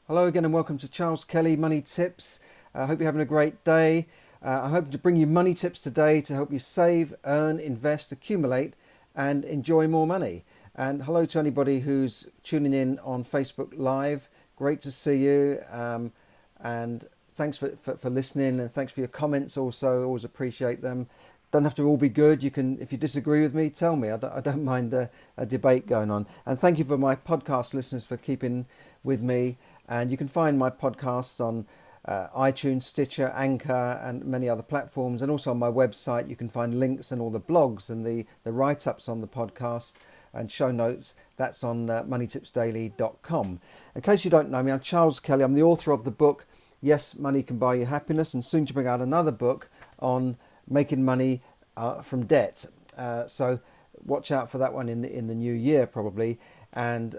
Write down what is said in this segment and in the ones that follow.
Hello again and welcome to Charles Kelly Money Tips. I hope you're having a great day. I'm hoping to bring you money tips today to help you save, earn, invest, accumulate and enjoy more money. And hello to anybody who's tuning in on Facebook Live. Great to see you, and thanks for listening, and thanks for your comments also. Always appreciate them. Don't have to all be good. You can, if you disagree with me, tell me. I don't mind a debate going on. And thank you for my podcast listeners for keeping with me. And you can find my podcasts on iTunes, Stitcher, Anchor and many other platforms. And also on my website you can find links and all the blogs and the write-ups on the podcast and show notes. That's on moneytipsdaily.com. In case you don't know me, I'm Charles Kelly. I'm the author of the book Yes, Money Can Buy You Happiness, and soon to bring out another book on making money from debt. So watch out for that one in the new year probably. And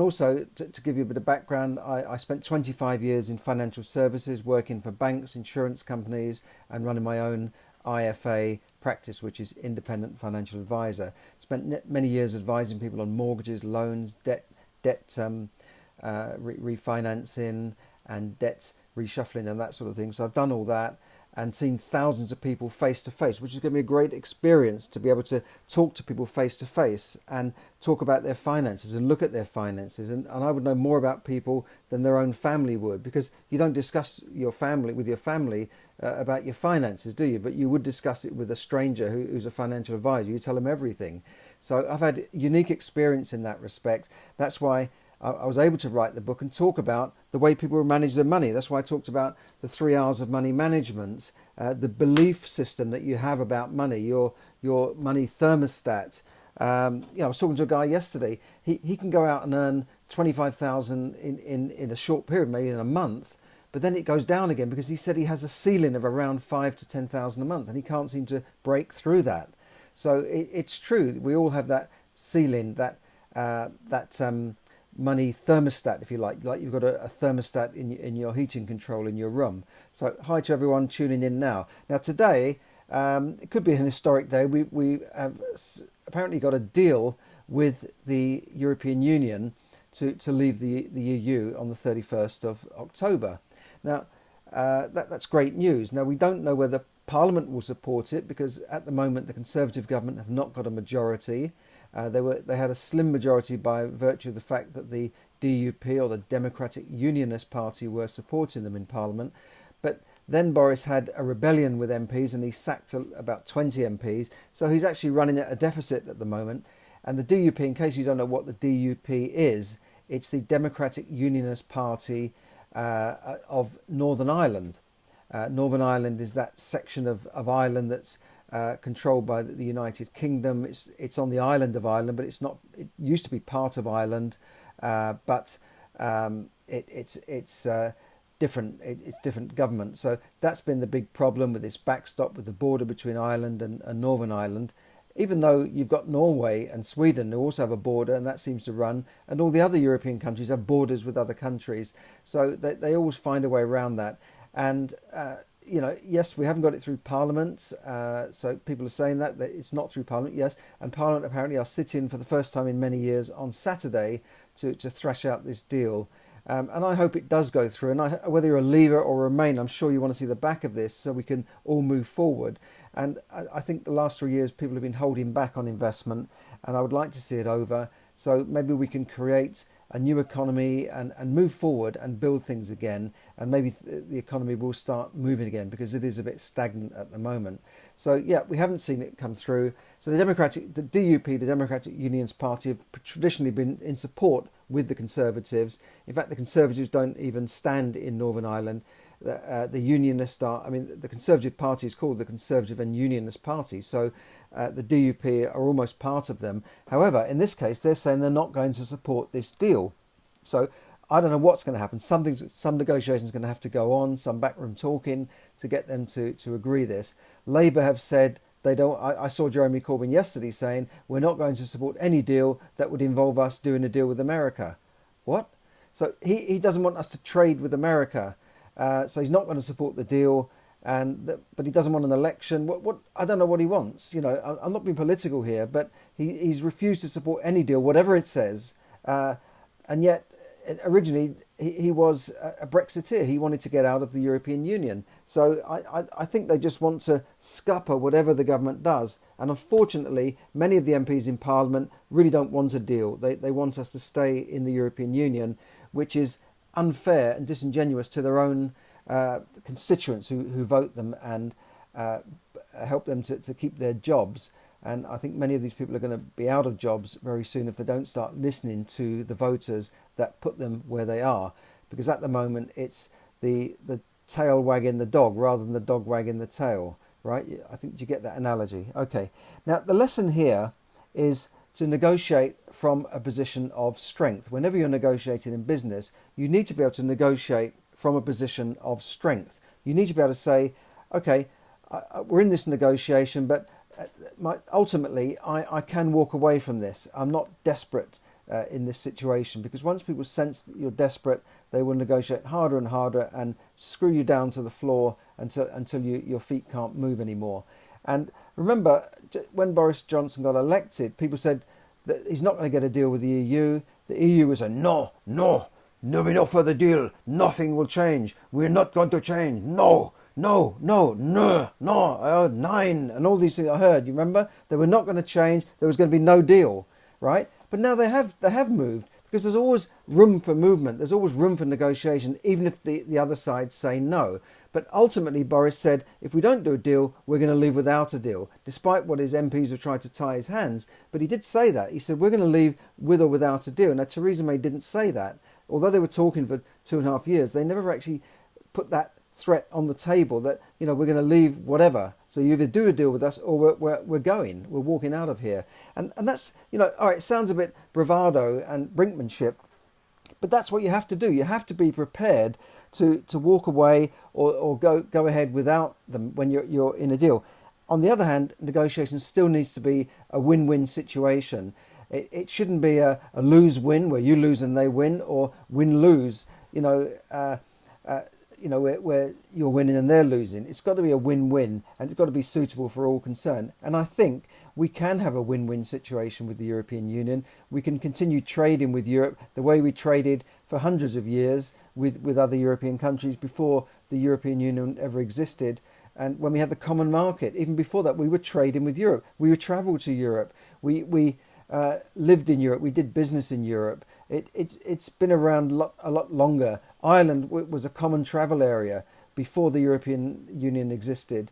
also to give you a bit of background, I spent 25 years in financial services, working for banks, insurance companies, and running my own IFA practice, which is independent financial advisor. Spent many years advising people on mortgages, loans, debt refinancing, and debt reshuffling, and that sort of thing. So I've done all that and seen thousands of people face to face, which is going to be a great experience to be able to talk to people face to face and talk about their finances and look at their finances. And I would know more about people than their own family would, because you don't discuss your family with your family about your finances, do you? But you would discuss it with a stranger who's a financial advisor. You tell them everything. So I've had unique experience in that respect. That's why I was able to write the book and talk about the way people manage their money. That's why I talked about the 3 hours of money management, the belief system that you have about money, your money thermostat. I was talking to a guy yesterday. He can go out and earn 25,000 in a short period, maybe in a month, but then it goes down again because he said he has a ceiling of around 5 to 10,000 a month, and he can't seem to break through that. So it's true. We all have that ceiling, that money thermostat, if you like you've got a thermostat in your heating control in your room. So hi to everyone tuning in now. Now today, it could be an historic day. We have apparently got a deal with the European Union to leave the EU on the 31st of October. Now that's great news. Now we don't know whether Parliament will support it, because at the moment the Conservative government have not got a majority. They had a slim majority by virtue of the fact that the DUP, or the Democratic Unionist Party, were supporting them in Parliament. But then Boris had a rebellion with MPs and he sacked about 20 MPs. So he's actually running at a deficit at the moment. And the DUP, in case you don't know what the DUP is, it's the Democratic Unionist Party of Northern Ireland. Northern Ireland is that section of Ireland that's controlled by the United Kingdom. It's on the island of Ireland, but it's not. It used to be part of Ireland, but it's different. It's different government. So that's been the big problem with this backstop, with the border between Ireland and Northern Ireland. Even though you've got Norway and Sweden who also have a border, and that seems to run, and all the other European countries have borders with other countries. So they always find a way around that. And yes, we haven't got it through Parliament, so people are saying that it's not through Parliament, yes, and Parliament apparently are sitting for the first time in many years on Saturday to thrash out this deal, and I hope it does go through, and whether you're a Leaver or a Remain, I'm sure you want to see the back of this so we can all move forward. And I think the last 3 years people have been holding back on investment, and I would like to see it over, so maybe we can create a new economy and move forward and build things again, and maybe the economy will start moving again, because it is a bit stagnant at the moment. So yeah, we haven't seen it come through. So the DUP, the Democratic Unionist Party, have traditionally been in support with the Conservatives. In fact, the Conservatives don't even stand in Northern Ireland. The Unionists are, the Conservative Party is called the Conservative and Unionist Party, so the DUP are almost part of them. However, in this case, they're saying they're not going to support this deal. So I don't know what's going to happen. Some negotiations are going to have to go on, some backroom talking to get them to agree this. Labour have said they don't. I saw Jeremy Corbyn yesterday saying we're not going to support any deal that would involve us doing a deal with America. What? So he doesn't want us to trade with America. So he's not going to support the deal, but he doesn't want an election. What I don't know what he wants. I'm not being political here, but he's refused to support any deal, whatever it says, and yet originally he was a Brexiteer. He wanted to get out of the European Union. So I think they just want to scupper whatever the government does. And unfortunately, many of the MPs in Parliament really don't want a deal. They want us to stay in the European Union, which is unfair and disingenuous to their own constituents who vote them and help them to keep their jobs. And I think many of these people are going to be out of jobs very soon if they don't start listening to the voters that put them where they are. Because at the moment, it's the tail wagging the dog rather than the dog wagging the tail, right? I think you get that analogy. Okay. Now, the lesson here is to negotiate from a position of strength. Whenever you're negotiating in business, you need to be able to negotiate from a position of strength. You need to be able to say, okay, we're in this negotiation, but ultimately, I can walk away from this. I'm not desperate in this situation, because once people sense that you're desperate, they will negotiate harder and harder and screw you down to the floor until your feet can't move anymore. And remember, when Boris Johnson got elected, people said that he's not going to get a deal with the EU. The EU was a no, there'll be no further deal. Nothing will change. We're not going to change. No. I heard 9 and all these things I heard. You remember? They were not going to change. There was going to be no deal, right? But now they have moved, because there's always room for movement. There's always room for negotiation, even if the other side say no. But ultimately, Boris said, if we don't do a deal, we're going to leave without a deal, despite what his MPs have tried to tie his hands. But he did say that. He said, we're going to leave with or without a deal. Now, Theresa May didn't say that. Although they were talking for 2.5 years, they never actually put that threat on the table that, we're going to leave whatever. So you either do a deal with us or we're walking out of here. And that's, all right, it sounds a bit bravado and brinkmanship, but that's what you have to do. You have to be prepared to walk away or go ahead without them when you're in a deal. On the other hand, negotiation still needs to be a win-win situation. It shouldn't be a lose-win where you lose and they win, or win-lose, where you're winning and they're losing. It's got to be a win-win, and it's got to be suitable for all concerned. And I think we can have a win-win situation with the European Union. We can continue trading with Europe the way we traded for hundreds of years with other European countries before the European Union ever existed. And when we had the common market, even before that, we were trading with Europe. We would travel to Europe. We lived in Europe. We did business in Europe. It's been around a lot longer. Ireland was a common travel area before the European Union existed.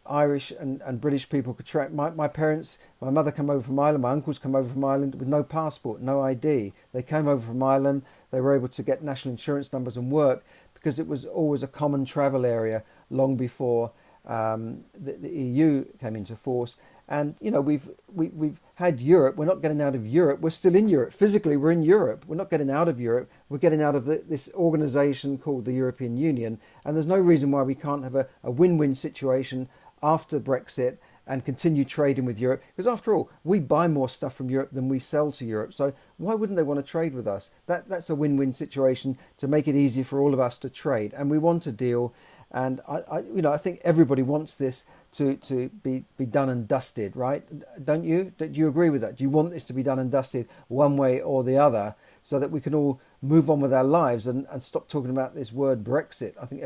Irish and British people could travel. My parents, my mother came over from Ireland, my uncles came over from Ireland with no passport, no ID. They came over from Ireland. They were able to get national insurance numbers and work because it was always a common travel area long before the EU came into force. And we've had Europe. We're not getting out of Europe. We're still in Europe. Physically, we're in Europe. We're not getting out of Europe. We're getting out of this organisation called the European Union. And there's no reason why we can't have a win-win situation after Brexit and continue trading with Europe. Because after all, we buy more stuff from Europe than we sell to Europe. So why wouldn't they want to trade with us? That's a win-win situation to make it easier for all of us to trade. And we want a deal. And I think everybody wants this to be done and dusted, right? Don't you? Do you agree with that? Do you want this to be done and dusted one way or the other, so that we can all move on with our lives and stop talking about this word Brexit? I think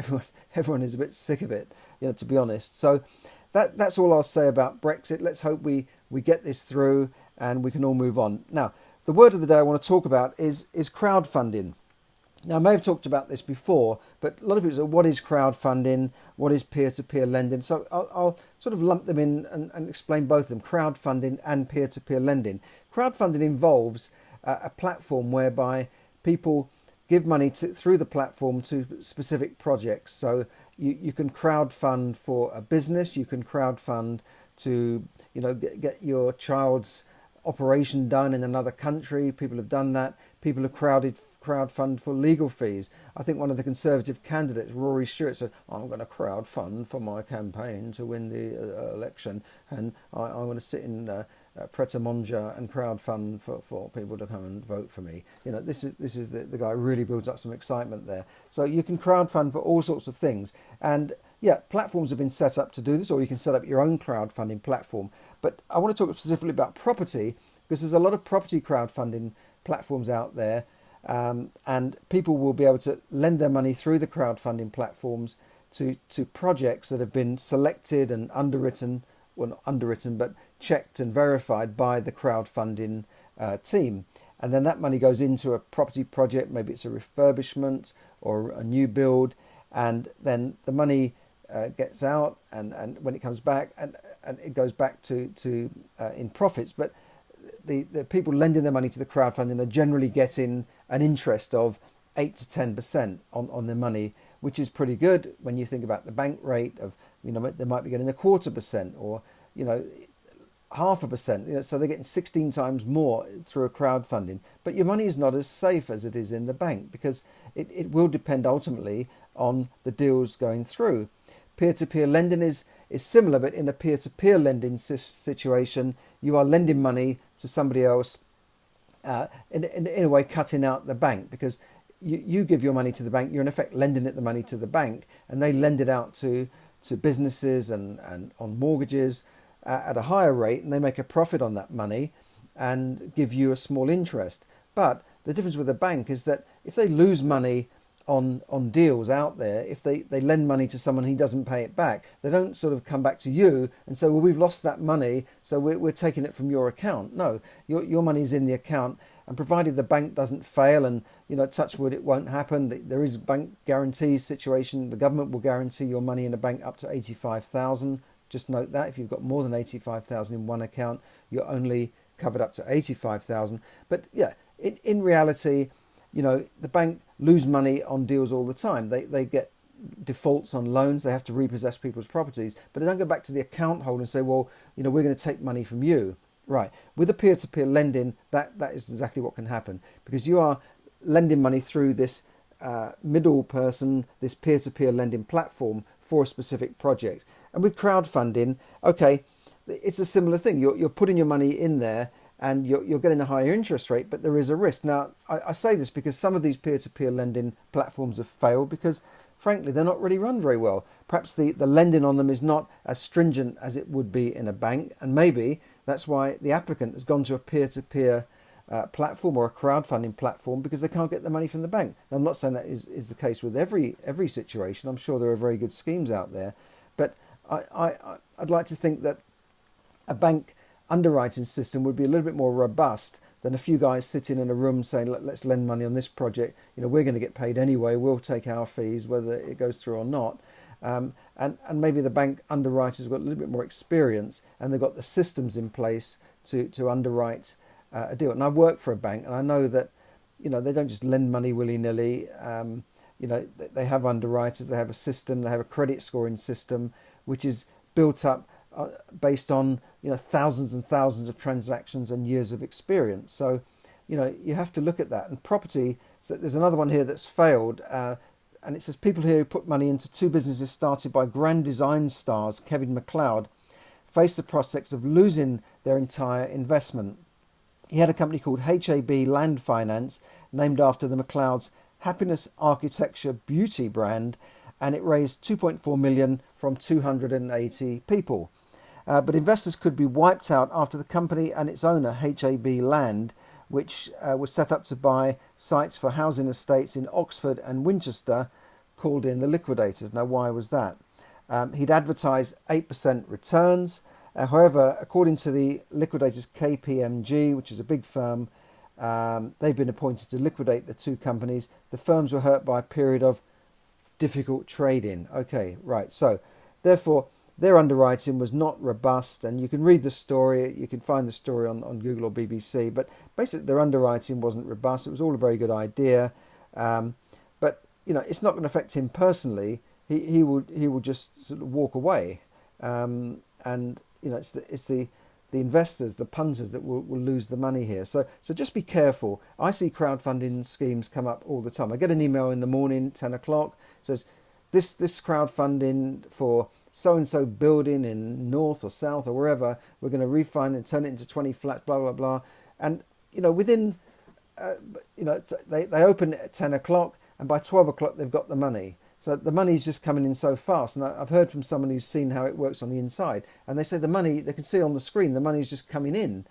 everyone is a bit sick of it, to be honest. So that's all I'll say about Brexit. Let's hope we get this through and we can all move on. Now, the word of the day I want to talk about is crowdfunding. Now, I may have talked about this before, but a lot of people say, what is crowdfunding? What is peer-to-peer lending? So I'll sort of lump them in and explain both of them, crowdfunding and peer-to-peer lending. Crowdfunding involves a platform whereby people give money through the platform to specific projects. So you can crowdfund for a business, you can crowdfund to get your child's operation done in another country. People have done that. People have crowdfund for legal fees. I think one of the Conservative candidates, Rory Stewart, said, I'm going to crowdfund for my campaign to win the election, and I'm going to sit in Pret a Manger and crowdfund for people to come and vote for me. This is the guy who really builds up some excitement there. So you can crowdfund for all sorts of things. And yeah, platforms have been set up to do this, or you can set up your own crowdfunding platform. But I want to talk specifically about property, because there's a lot of property crowdfunding platforms out there. and people will be able to lend their money through the crowdfunding platforms to projects that have been selected and underwritten, well, not underwritten, but checked and verified by the crowdfunding team. And then that money goes into a property project, maybe it's a refurbishment or a new build, and then the money gets out, and when it comes back, and it goes back to in profits. But the people lending their money to the crowdfunding are generally getting an interest of 8 to 10% on their money, which is pretty good when you think about the bank rate of, they might be getting 0.25% or, 0.5%. So they're getting 16 times more through a crowdfunding. But your money is not as safe as it is in the bank, because it will depend ultimately on the deals going through. Peer-to-peer lending is similar, but in a peer-to-peer lending situation, you are lending money to somebody else, in a way cutting out the bank, because you give your money to the bank, you're in effect lending it the money to the bank, and they lend it out to businesses and on mortgages at a higher rate, and they make a profit on that money and give you a small interest. But the difference with a bank is that if they lose money on deals out there, if they lend money to someone who doesn't pay it back, they don't sort of come back to you and say, well, we've lost that money, so we're taking it from your account. No, your money's in the account, and provided the bank doesn't fail, and touch wood, it won't happen. There is a bank guarantee situation. The government will guarantee your money in a bank up to 85,000. Just note that if you've got more than 85,000 in one account, you're only covered up to 85,000. But yeah, in reality, the bank lose money on deals all the time. They get defaults on loans. They have to repossess people's properties, but they don't go back to the account holder and say, well, we're going to take money from you. Right. With a peer-to-peer lending, that is exactly what can happen, because you are lending money through this middle person, this peer-to-peer lending platform for a specific project. And with crowdfunding, okay, it's a similar thing. You're putting your money in there, and you're getting a higher interest rate, but there is a risk. Now, I say this because some of these peer-to-peer lending platforms have failed because, frankly, they're not really run very well. Perhaps the lending on them is not as stringent as it would be in a bank, and maybe that's why the applicant has gone to a peer-to-peer platform or a crowdfunding platform, because they can't get the money from the bank. Now, I'm not saying that is the case with every situation. I'm sure there are very good schemes out there, but I'd like to think that a bank underwriting system would be a little bit more robust than a few guys sitting in a room saying, let's lend money on this project. We're going to get paid anyway. We'll take our fees, whether it goes through or not. And maybe the bank underwriters have got a little bit more experience, and they've got the systems in place to underwrite a deal. And I work for a bank, and I know that, they don't just lend money willy-nilly. They have underwriters, they have a system, they have a credit scoring system, which is built up based on thousands and thousands of transactions and years of experience. So you have to look at that. And property, so there's another one here that's failed, and it says people here who put money into two businesses started by grand design stars Kevin McLeod face the prospects of losing their entire investment. He had a company called HAB Land Finance, named after the McLeod's Happiness Architecture Beauty brand, and it raised 2.4 million from 280 people. But investors could be wiped out after the company and its owner, HAB Land, which was set up to buy sites for housing estates in Oxford and Winchester, called in the liquidators. Now, why was that? He'd advertised 8% returns. However, according to the liquidators KPMG, which is a big firm, they've been appointed to liquidate the two companies. The firms were hurt by a period of difficult trading. Okay, right. So, therefore, their underwriting was not robust, and you can read the story. You can find the story on Google or BBC. But basically, their underwriting wasn't robust. It was all a very good idea, but it's not going to affect him personally. He will just sort of walk away, and it's the investors, the punters, that will lose the money here. So just be careful. I see crowdfunding schemes come up all the time. I get an email in the morning, 10 o'clock, says this crowdfunding for so-and-so building in north or south or wherever, we're going to refund and turn it into 20 flats, blah, blah, blah. And, within, they open at 10 o'clock, and by 12 o'clock they've got the money. So the money's just coming in so fast. And I've heard from someone who's seen how it works on the inside. And they say the money, they can see on the screen, the money's just coming in.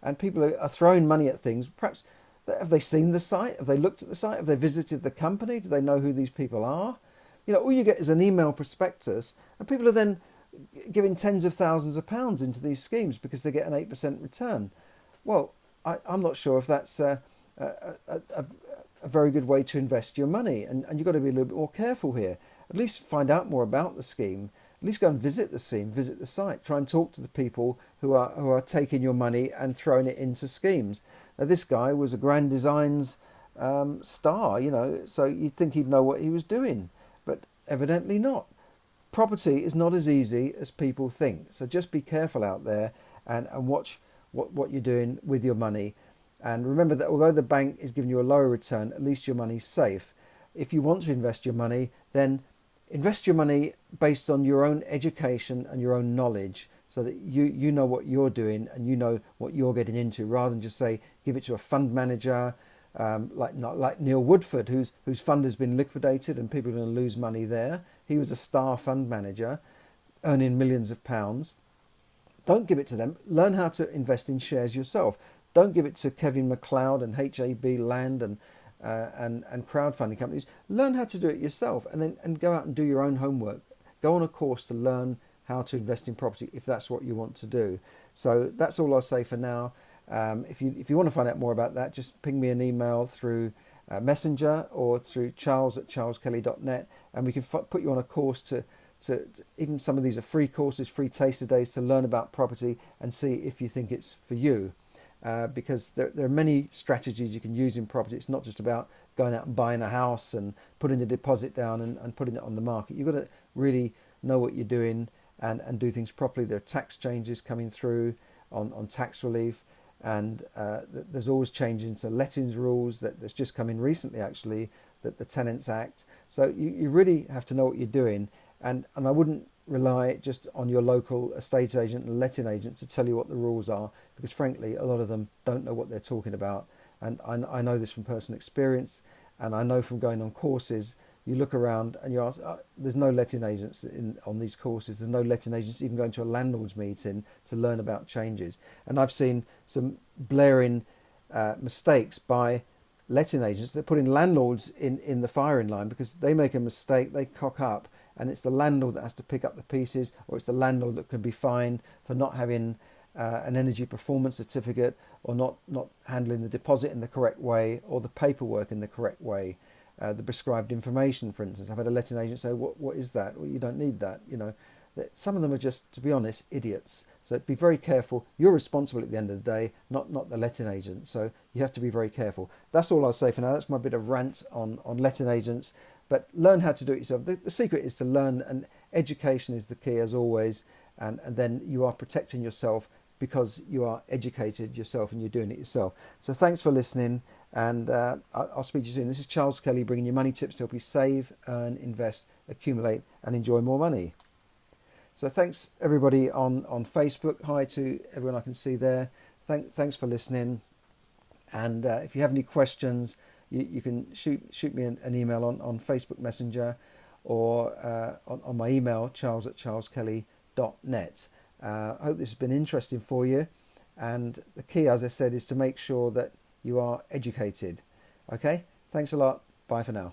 And people are throwing money at things. Perhaps Have they seen the site? Have they looked at the site? Have they visited the company? Do they know who these people are? You know, all you get is an email prospectus, and people are then giving tens of thousands of pounds into these schemes because they get an 8% return. Well, I'm not sure if that's a very good way to invest your money, and you've got to be a little bit more careful here. At least find out more about the scheme. At least go and visit the scheme, visit the site. Try and talk to the people who are taking your money and throwing it into schemes. Now, this guy was a Grand Designs star, you know, so you'd think he'd know what he was doing, but evidently not. Property is not as easy as people think. So just be careful out there and watch what you're doing with your money. And remember that although the bank is giving you a lower return, at least your money's safe. If you want to invest your money, then invest your money based on your own education and your own knowledge, so that you know what you're doing and you know what you're getting into, rather than just say give it to a fund manager like Neil Woodford, whose fund has been liquidated and people are going to lose money there. He was a star fund manager earning millions of pounds. Don't give it to them. Learn how to invest in shares yourself. Don't give it to Kevin McLeod and HAB Land and crowdfunding companies. Learn how to do it yourself, and go out and do your own homework. Go on a course to learn how to invest in property if that's what you want to do. So that's all I'll say for now. If you want to find out more about that, just ping me an email through Messenger or through charles@charleskelly.net, and we can put you on a course to even some of these are free courses, free taster days to learn about property and see if you think it's for you. Because there are many strategies you can use in property. It's not just about going out and buying a house and putting the deposit down and putting it on the market. You've got to really know what you're doing and do things properly. There are tax changes coming through on tax relief, and there's always changes to lettings rules that's just come in recently, actually, that the Tenants Act. So you really have to know what you're doing, and I wouldn't rely just on your local estate agent and letting agent to tell you what the rules are, because frankly a lot of them don't know what they're talking about. And I know this from personal experience, and I know from going on courses, you look around and you ask, there's no letting agents on these courses, there's no letting agents even going to a landlord's meeting to learn about changes. And I've seen some blaring mistakes by letting agents. They're putting landlords in the firing line because they make a mistake, they cock up, and it's the landlord that has to pick up the pieces, or it's the landlord that can be fined for not having an energy performance certificate, or not handling the deposit in the correct way, or the paperwork in the correct way, the prescribed information, for instance. I've had a letting agent say, what is that? Well, you don't need that. You know, some of them are just, to be honest, idiots. So be very careful. You're responsible at the end of the day, not the letting agent. So you have to be very careful. That's all I'll say for now. That's my bit of rant on letting agents. But learn how to do it yourself. The secret is to learn, and education is the key, as always. And then you are protecting yourself because you are educated yourself and you're doing it yourself. So thanks for listening, and I'll speak to you soon. This is Charles Kelly, bringing you money tips to help you save, earn, invest, accumulate, and enjoy more money. So thanks everybody on Facebook. Hi to everyone I can see there. Thanks for listening. And if you have any questions, you can shoot me an email on Facebook Messenger, or on my email, charles@charleskelly.net. I hope this has been interesting for you, and the key, as I said, is to make sure that you are educated. Okay, thanks a lot. Bye for now.